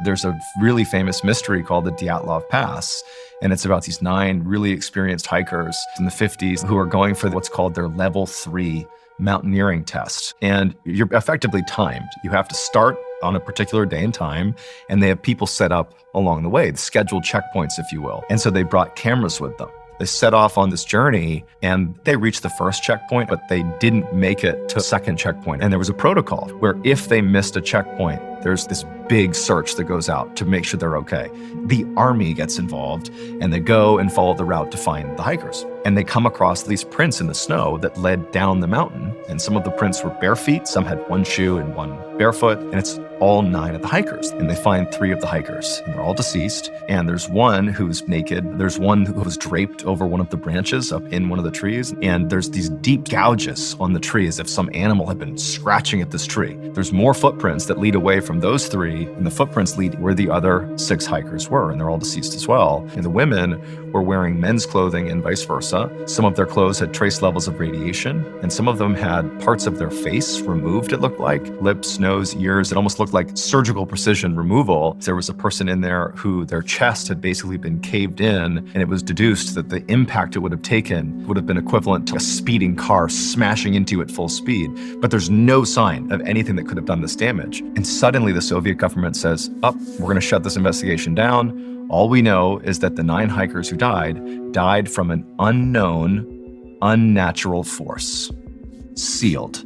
There's a really famous mystery called the Dyatlov Pass, and it's about these 9 really experienced hikers in the 50s who are going for what's called their level 3 mountaineering test. And you're effectively timed. You have to start on a particular day and time, and they have people set up along the way, the scheduled checkpoints, if you will. And so they brought cameras with them. They set off on this journey, and they reached the first checkpoint, but they didn't make it to a second checkpoint. And there was a protocol where if they missed a checkpoint, there's this big search that goes out to make sure they're okay. The army gets involved, and they go and follow the route to find the hikers. And they come across these prints in the snow that led down the mountain. And some of the prints were bare feet, some had one shoe and one barefoot, and it's all 9 of the hikers. And they find 3 of the hikers, and they're all deceased. And there's one who's naked. There's one who was draped over one of the branches up in one of the trees. And there's these deep gouges on the tree as if some animal had been scratching at this tree. There's more footprints that lead away from those 3, and the footprints lead where the other 6 hikers were, and they're all deceased as well. And the women were wearing men's clothing and vice versa. Some of their clothes had trace levels of radiation, and some of them had parts of their face removed, it looked like. Lips, nose, ears. It almost looked like surgical precision removal. There was a person in there who their chest had basically been caved in, and it was deduced that the impact it would have taken would have been equivalent to a speeding car smashing into it full speed. But there's no sign of anything that could have done this damage. And suddenly the Soviet government says, we're going to shut this investigation down. All we know is that the 9 hikers who died from an unknown, unnatural force. Sealed.